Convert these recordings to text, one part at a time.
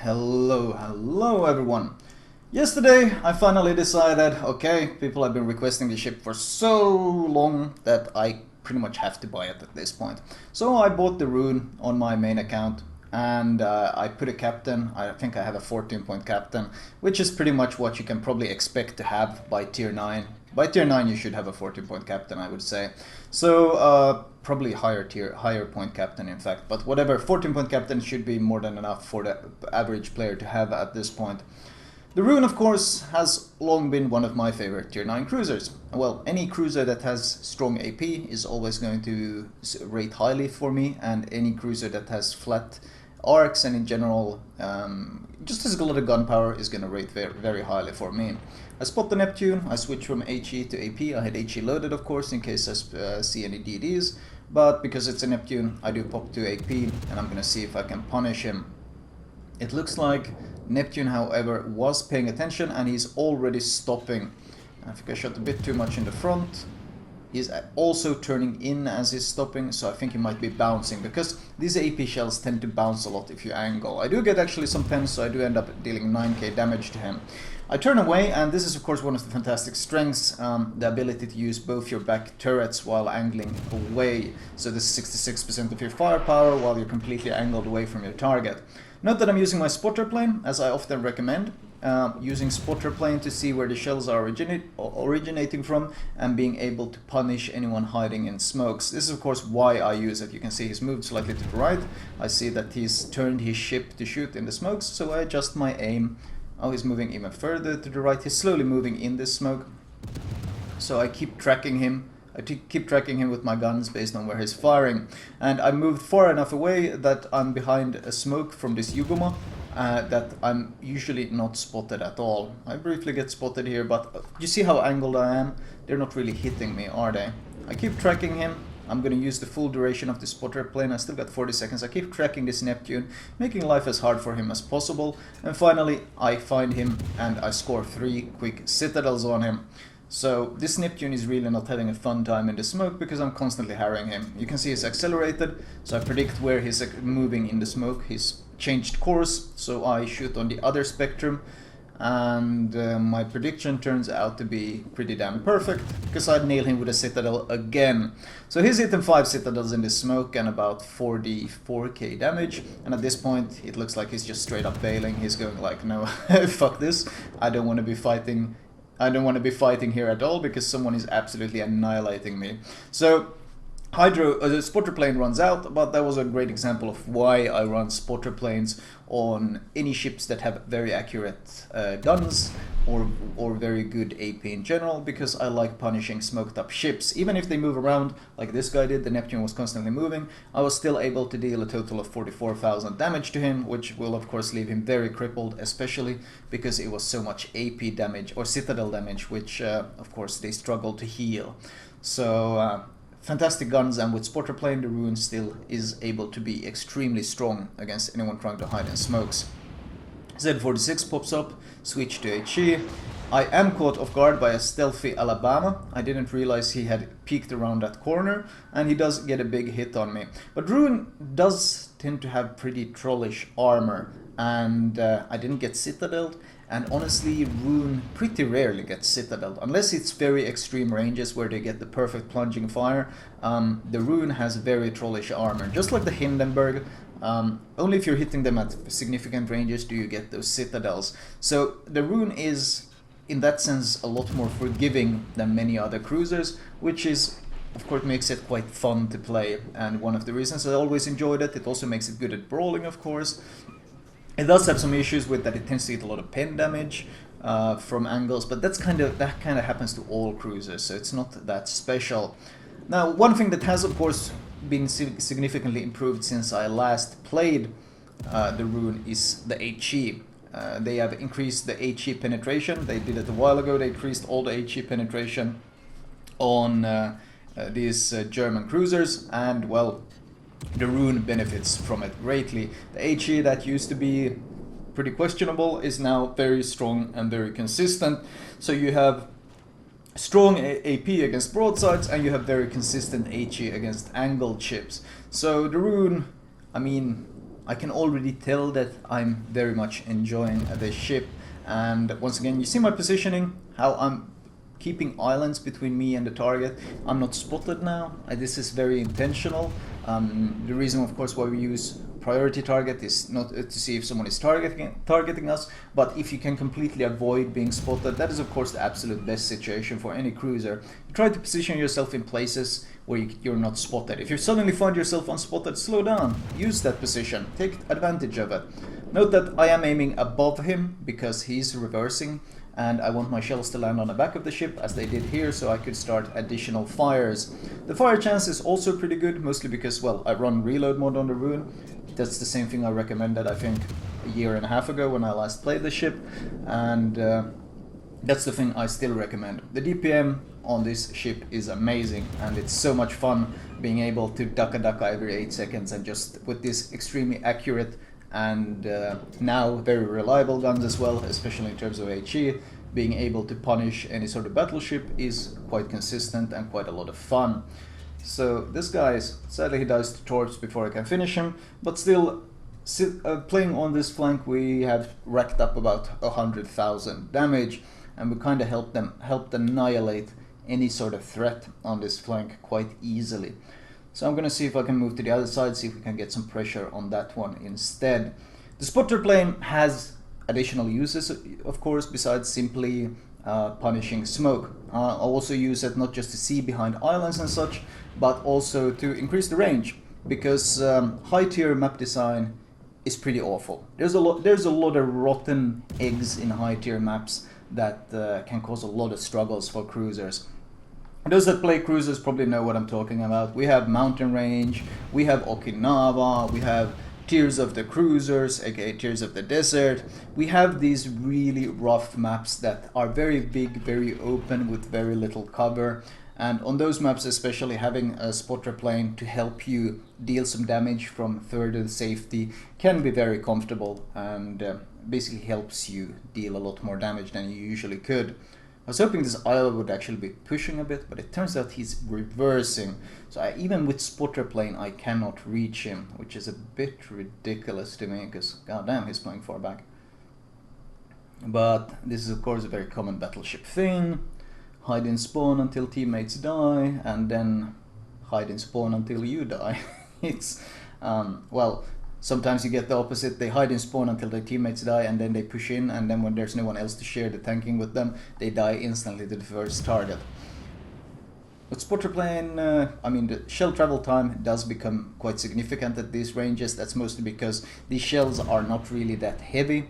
Hello everyone. Yesterday I finally decided, okay, people have been requesting the ship for so long that I pretty much have to buy it at this point. So I bought the Roon on my main account and I put a captain. I think I have a 14-point captain, which is pretty much what you can probably expect to have by tier 9. By tier 9 you should have a 14-point captain, I would say. So probably higher point captain in fact, but whatever, 14-point captain should be more than enough for the average player to have at this point. The Roon, of course, has long been one of my favorite tier 9 cruisers. Well, any cruiser that has strong AP is always going to rate highly for me, and any cruiser that has flat arcs and in general just has a lot of gun power is going to rate very, very highly for me. I spot the Neptune, I switch from HE to AP. I had HE loaded, of course, in case I see any DDs, but because it's a Neptune, I do pop to AP, and I'm going to see if I can punish him. It looks like Neptune, however, was paying attention, and he's already stopping. I think I shot a bit too much in the front. He's also turning in as he's stopping, so I think he might be bouncing, because these AP shells tend to bounce a lot if you angle. I do get actually some pens, so I do end up dealing 9k damage to him. I turn away, and this is of course one of the fantastic strengths, the ability to use both your back turrets while angling away. So this is 66% of your firepower while you're completely angled away from your target. Note that I'm using my spotter plane, as I often recommend, using spotter plane to see where the shells are originating from and being able to punish anyone hiding in smokes. This is of course why I use it. You can see he's moved slightly to the right. I see that he's turned his ship to shoot in the smokes, so I adjust my aim. Oh, he's moving even further to the right. He's slowly moving in this smoke, so I keep tracking him. I keep tracking him with my guns based on where he's firing, and I moved far enough away that I'm behind a smoke from this Yugoma that I'm usually not spotted at all. I briefly get spotted here, but you see how angled I am? They're not really hitting me, are they? I keep tracking him. I'm going to use the full duration of the spotter plane. I still got 40 seconds. I keep tracking this Neptune, making life as hard for him as possible, and finally I find him and I score 3 quick citadels on him. So this Neptune is really not having a fun time in the smoke because I'm constantly harrying him. You can see he's accelerated, so I predict where he's moving in the smoke. He's changed course, so I shoot on the other spectrum, and my prediction turns out to be pretty damn perfect because I nail him with a citadel again. So he's hitting 5 citadels in this smoke and about 44k damage, and at this point it looks like he's just straight up bailing. He's going like, no, fuck this, I don't want to be fighting. I don't want to be fighting here at all because someone is absolutely annihilating me. So the spotter plane runs out, but that was a great example of why I run spotter planes on any ships that have very accurate guns or very good AP in general, because I like punishing smoked up ships. Even if they move around like this guy did, the Neptune was constantly moving, I was still able to deal a total of 44,000 damage to him, which will of course leave him very crippled, especially because it was so much AP damage or citadel damage, which of course they struggle to heal. So fantastic guns, and with spotter plane the Roon still is able to be extremely strong against anyone trying to hide in smokes. Z46 pops up, switch to HE. I am caught off guard by a stealthy Alabama. I didn't realize he had peeked around that corner, and he does get a big hit on me. But Roon does tend to have pretty trollish armor, and I didn't get citadeled. And honestly, Roon pretty rarely gets citadeled, unless it's very extreme ranges where they get the perfect plunging fire. The Roon has very trollish armor, just like the Hindenburg. Only if you're hitting them at significant ranges do you get those citadels. So the Roon is, in that sense, a lot more forgiving than many other cruisers, which is, of course, makes it quite fun to play. And one of the reasons I always enjoyed it. It also makes it good at brawling, of course. It does have some issues with that it tends to get a lot of pen damage from angles, but that kind of happens to all cruisers, so it's not that special. Now, one thing that has of course been significantly improved since I last played the Roon is the HE. They have increased the HE penetration. They did it a while ago. They increased all the HE penetration on these German cruisers, and well, the Roon benefits from it greatly. The HE that used to be pretty questionable is now very strong and very consistent. So you have strong AP against broadsides, and you have very consistent HE against angled ships. So the Roon, I mean, I can already tell that I'm very much enjoying this ship. And once again, you see my positioning, how I'm keeping islands between me and the target. I'm not spotted now. This is very intentional. The reason, of course, why we use priority target is not to see if someone is targeting us, but if you can completely avoid being spotted, that is of course the absolute best situation for any cruiser. You try to position yourself in places where you're not spotted. If you suddenly find yourself unspotted, slow down, use that position, take advantage of it. Note that I am aiming above him because he's reversing, and I want my shells to land on the back of the ship as they did here, so I could start additional fires. The fire chance is also pretty good, mostly because, well, I run reload mode on the Roon. That's the same thing I recommended, I think, a year and a half ago when I last played the ship, and that's the thing I still recommend. The DPM on this ship is amazing, and it's so much fun being able to duck every 8 seconds, and just with this extremely accurate and now very reliable guns as well, especially in terms of HE, being able to punish any sort of battleship is quite consistent and quite a lot of fun. So this guy, sadly he dies to torps before I can finish him, but still, playing on this flank we have racked up about 100,000 damage, and we kind of helped annihilate any sort of threat on this flank quite easily. So I'm going to see if I can move to the other side, see if we can get some pressure on that one instead. The spotter plane has additional uses, of course, besides simply punishing smoke. I'll also use it not just to see behind islands and such, but also to increase the range, because high tier map design is pretty awful. There's a lot of rotten eggs in high tier maps that can cause a lot of struggles for cruisers. Those that play cruisers probably know what I'm talking about. We have Mountain Range, we have Okinawa, we have Tears of the Cruisers, aka Tears of the Desert. We have these really rough maps that are very big, very open with very little cover. And on those maps, especially, having a spotter plane to help you deal some damage from further safety can be very comfortable, and basically helps you deal a lot more damage than you usually could. I was hoping this Isle would actually be pushing a bit, but it turns out he's reversing. So even with spotter plane I cannot reach him, which is a bit ridiculous to me, because goddamn he's playing far back. But this is of course a very common battleship thing. Hide in spawn until teammates die, and then hide in spawn until you die. It's, well, sometimes you get the opposite. They hide in spawn until their teammates die, and then they push in, and then when there's no one else to share the tanking with them, they die instantly to the first target. With spotter plane, I mean, the shell travel time does become quite significant at these ranges. That's mostly because these shells are not really that heavy.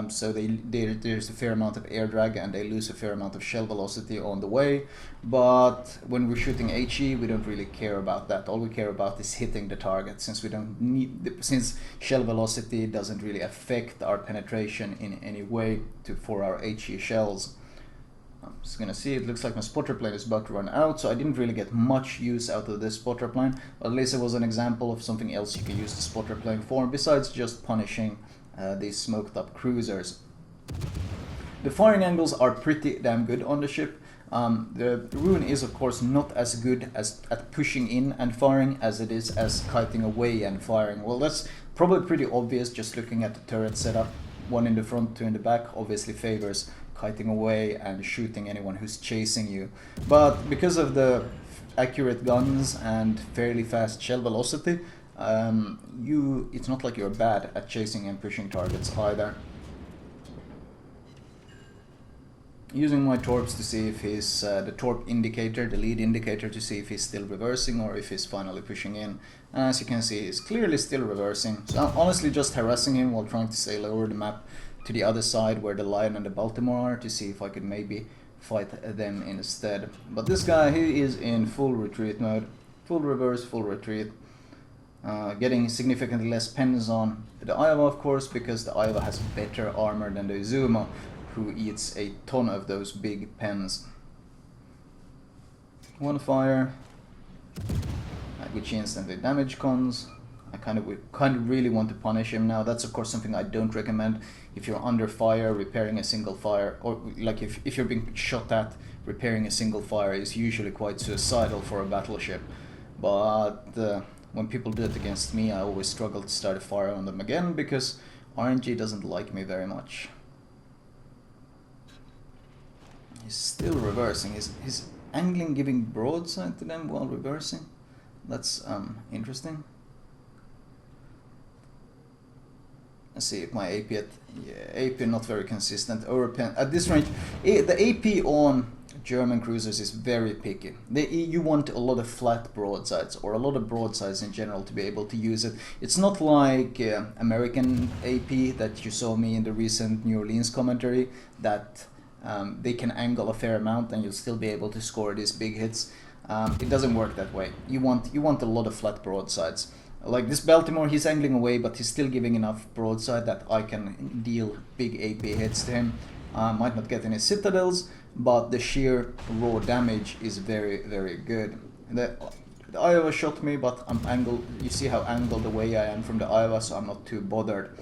So there's a fair amount of air drag, and they lose a fair amount of shell velocity on the way. But when we're shooting HE, we don't really care about that. All we care about is hitting the target, since we don't need, since shell velocity doesn't really affect our penetration in any way for our HE shells. I'm just gonna see, it looks like my spotter plane is about to run out, so I didn't really get much use out of this spotter plane. But at least it was an example of something else you can use the spotter plane for, besides just punishing these smoked up cruisers. The firing angles are pretty damn good on the ship. The Roon is of course not as good at pushing in and firing as it is as kiting away and firing. Well, that's probably pretty obvious just looking at the turret setup. One in the front, two in the back obviously favors kiting away and shooting anyone who's chasing you. But because of the accurate guns and fairly fast shell velocity, it's not like you're bad at chasing and pushing targets either. Using my torps to see if he's the torp indicator, the lead indicator, to see if he's still reversing or if he's finally pushing in. And as you can see, he's clearly still reversing. So I'm honestly just harassing him while trying to sail over the map to the other side where the Lion and the Baltimore are, to see if I could maybe fight them instead. But this guy, he is in full retreat mode. Full reverse, full retreat. Getting significantly less pens on the Iowa, of course, because the Iowa has better armor than the Izuma, who eats a ton of those big pens. One fire, which instantly damage cons. I kind of really want to punish him now. That's of course something I don't recommend. If you're under fire, repairing a single fire, or like if you're being shot at, repairing a single fire is usually quite suicidal for a battleship. But when people do it against me, I always struggle to start a fire on them again because RNG doesn't like me very much. He's still reversing. He's angling, giving broadside to them while reversing. That's interesting. Let's see if my AP AP not very consistent. At this range, the AP on German cruisers is very picky. You want a lot of flat broadsides or a lot of broadsides in general to be able to use it. It's not like American AP that you saw me in the recent New Orleans commentary that they can angle a fair amount and you'll still be able to score these big hits. It doesn't work that way. You want a lot of flat broadsides. Like this Baltimore, he's angling away, but he's still giving enough broadside that I can deal big AP hits to him. Might not get any citadels, but the sheer raw damage is very, very good. The Iowa shot me, but I'm angled. You see how angled away I am from the Iowa, so I'm not too bothered.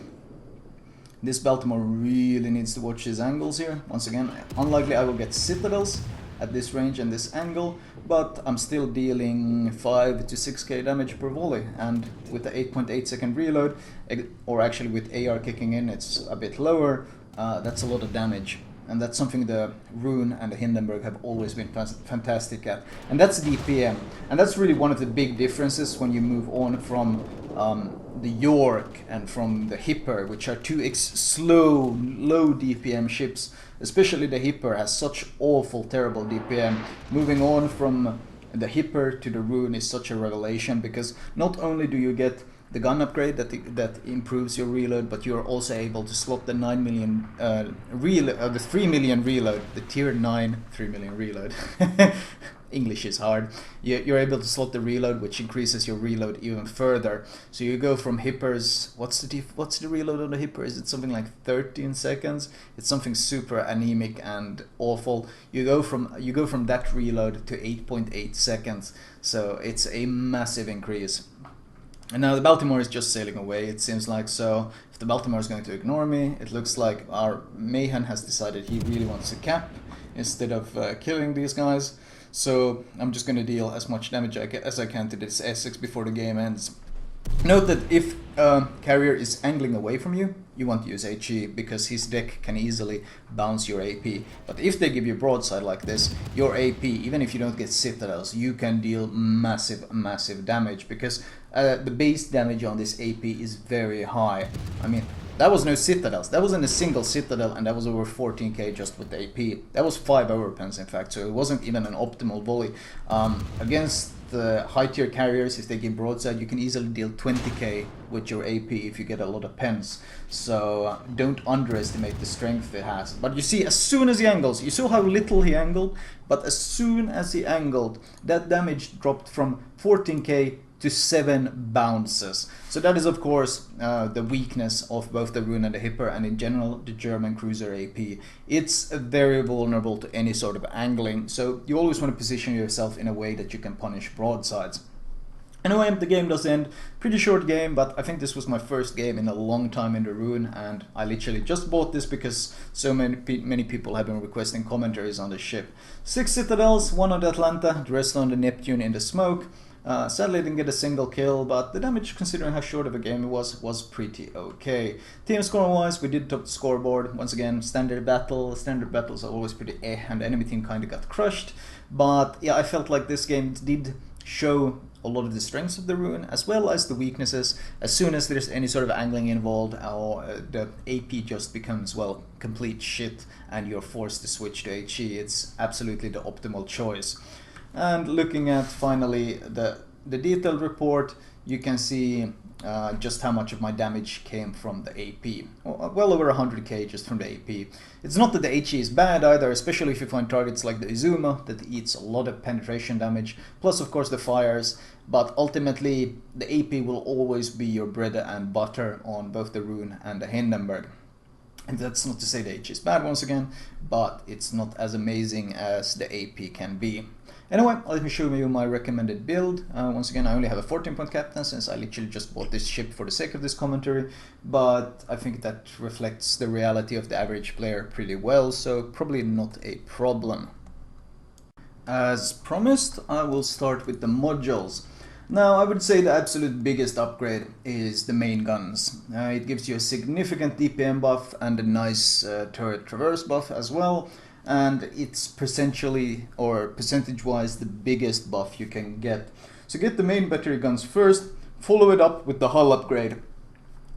This Baltimore really needs to watch his angles here. Once again, unlikely I will get citadels at this range and this angle, but I'm still dealing 5 to 6k damage per volley, and with the 8.8 second reload, or actually with AR kicking in, it's a bit lower. That's a lot of damage, and that's something the Roon and the Hindenburg have always been fantastic at, and that's DPM, and that's really one of the big differences when you move on from the York and from the Hipper, which are two slow, low DPM ships. Especially the Hipper has such awful, terrible DPM. Moving on from the Hipper to the Roon is such a revelation, because not only do you get the gun upgrade that improves your reload, but you're also able to slot the 9 million the 3 million reload, the tier 9 3 million reload. English is hard. You're able to slot the reload, which increases your reload even further. So you go from Hippers. What's the reload on the Hipper? Is it something like 13 seconds? It's something super anemic and awful. You go from that reload to 8.8 seconds. So it's a massive increase. And now the Baltimore is just sailing away, it seems like. So if the Baltimore is going to ignore me, it looks like our Mayhem has decided he really wants to cap instead of killing these guys. So I'm just going to deal as much damage as I can to this Essex before the game ends. Note that if Carrier is angling away from you, you want to use HE, because his deck can easily bounce your AP. But if they give you broadside like this, your AP, even if you don't get citadels, you can deal massive, massive damage, because the base damage on this AP is very high. I mean, that was no citadels, that wasn't a single citadel, and that was over 14k just with the AP. That was 5 overpens in fact, so it wasn't even an optimal volley. Against the high tier carriers, if they give broadside, you can easily deal 20k with your AP if you get a lot of pens. So don't underestimate the strength it has. But you see, as soon as he angles, you saw how little he angled, but as soon as he angled, that damage dropped from 14k to 7 bounces. So that is of course the weakness of both the Roon and the Hipper, and in general the German cruiser AP. It's very vulnerable to any sort of angling, so you always want to position yourself in a way that you can punish broadsides. Anyway, the game does end. Pretty short game, but I think this was my first game in a long time in the Roon, and I literally just bought this because so many people have been requesting commentaries on the ship. 6 citadels, 1 on the Atlanta, the rest on the Neptune in the smoke. Sadly, I didn't get a single kill, but the damage, considering how short of a game it was pretty okay. Team score-wise, we did top the scoreboard. Once again, standard battles are always pretty and the enemy team kind of got crushed. But yeah, I felt like this game did show a lot of the strengths of the Roon as well as the weaknesses. As soon as there's any sort of angling involved, or the AP just becomes, well, complete shit and you're forced to switch to HE, it's absolutely the optimal choice. And looking at finally the detailed report, you can see just how much of my damage came from the AP. Well over 100k just from the AP. It's not that the HE is bad either, especially if you find targets like the Izuma that eats a lot of penetration damage, plus of course the fires, but ultimately the AP will always be your bread and butter on both the Roon and the Hindenburg. And that's not to say the HE is bad once again, but it's not as amazing as the AP can be. Anyway, let me show you my recommended build. Once again, I only have a 14-point captain since I literally just bought this ship for the sake of this commentary, but I think that reflects the reality of the average player pretty well, so probably not a problem. As promised, I will start with the modules. Now, I would say the absolute biggest upgrade is the main guns. It gives you a significant DPM buff and a nice turret traverse buff as well, and it's percentage-wise the biggest buff you can get. So get the main battery guns first, follow it up with the hull upgrade.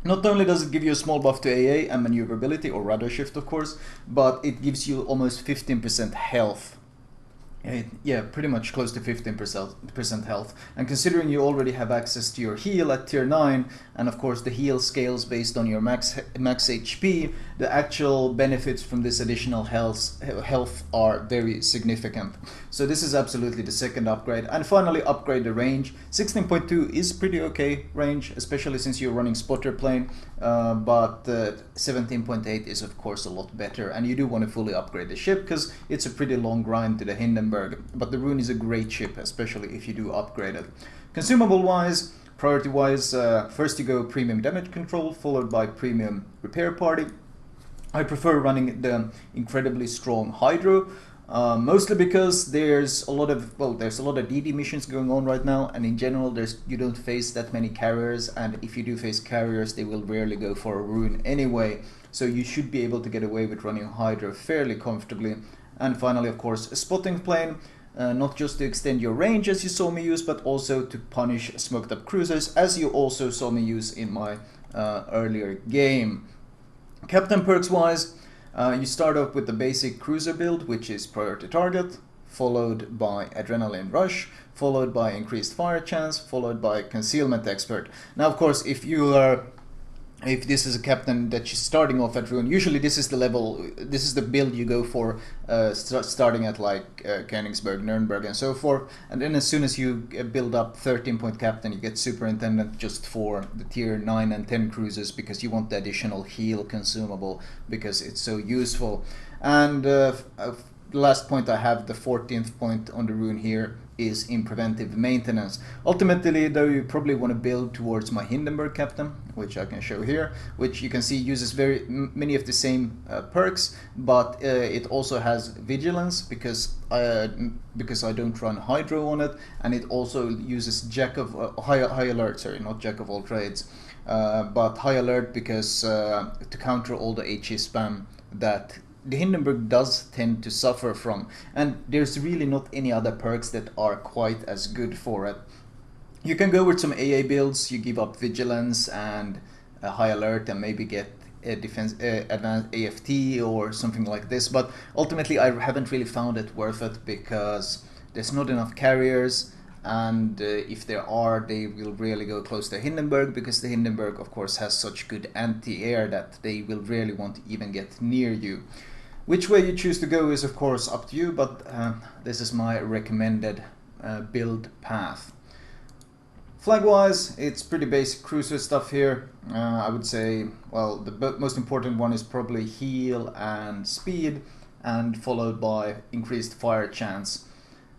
Not only does it give you a small buff to AA and maneuverability, or rudder shift of course, but it gives you almost 15% health. Yeah, pretty much close to 15% health. And considering you already have access to your heal at tier 9, and of course the heal scales based on your max HP, the actual benefits from this additional health are very significant. So this is absolutely the second upgrade. And finally, upgrade the range. 16.2 is pretty okay range, especially since you're running spotter plane, but 17.8 is of course a lot better, and you do want to fully upgrade the ship because it's a pretty long grind to the Hindenburg. But the Roon is a great ship, especially if you do upgrade it. Consumable wise, priority wise, first you go premium damage control, followed by premium repair party. I prefer running the incredibly strong Hydro, mostly because there's a lot of DD missions going on right now, and in general you don't face that many carriers, and if you do face carriers they will rarely go for a Roon anyway, so you should be able to get away with running Hydro fairly comfortably. And finally, of course, a spotting plane, not just to extend your range as you saw me use, but also to punish smoked up cruisers, as you also saw me use in my earlier game. Captain perks wise, you start off with the basic cruiser build, which is priority target, followed by adrenaline rush, followed by increased fire chance, followed by concealment expert. Now, of course, if this is a captain that you're starting off at Roon, usually this is the build you go for, starting at like Königsberg, Nuremberg and so forth, and then as soon as you build up 13-point captain, you get superintendent just for the tier 9 and 10 cruisers, because you want the additional heal consumable because it's so useful. And the last point I have, the 14th point on the Roon here, is in preventive maintenance. Ultimately though, you probably want to build towards my Hindenburg captain, which I can show here, which you can see uses many of the same perks, but it also has vigilance because I don't run Hydro on it, and it also uses high alert, sorry, not jack of all trades, but high alert because to counter all the HE spam that the Hindenburg does tend to suffer from, and there's really not any other perks that are quite as good for it. You can go with some AA builds, you give up vigilance and a high alert and maybe get a defense advanced AFT or something like this, but ultimately I haven't really found it worth it because there's not enough carriers, and if there are, they will rarely go close to Hindenburg, because the Hindenburg of course has such good anti-air that they will rarely want to even get near you. Which way you choose to go is of course up to you, but this is my recommended build path. Flag wise, it's pretty basic cruiser stuff here. I would say, well, the most important one is probably heal and speed, and followed by increased fire chance.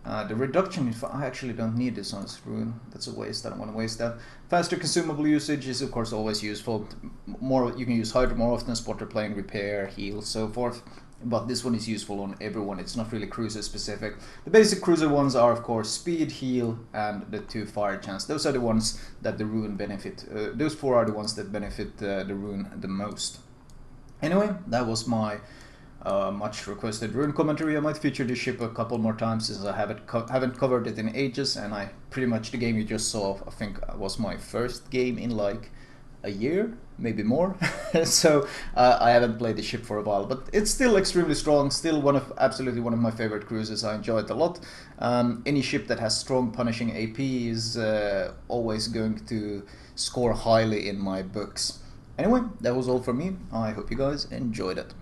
The reduction in I actually don't need this on this Roon. That's a waste. I don't want to waste that. Faster consumable usage is of course always useful. You can use Hydro more often, spotter plane, repair, heal, so forth. But this one is useful on everyone. It's not really cruiser specific. The basic cruiser ones are of course speed, heal, and the 2 fire chance. Those are the ones that the Roon benefit. Those 4 are the ones that benefit the Roon the most. Anyway, that was my much requested Roon commentary. I might feature this ship a couple more times since I haven't covered it in ages, and I pretty much, the game you just saw, I think was my first game in like a year, maybe more. So I haven't played the ship for a while, but it's still extremely strong, still absolutely one of my favorite cruisers. I enjoy it a lot. Any ship that has strong punishing AP is always going to score highly in my books. Anyway, that was all from me. I hope you guys enjoyed it.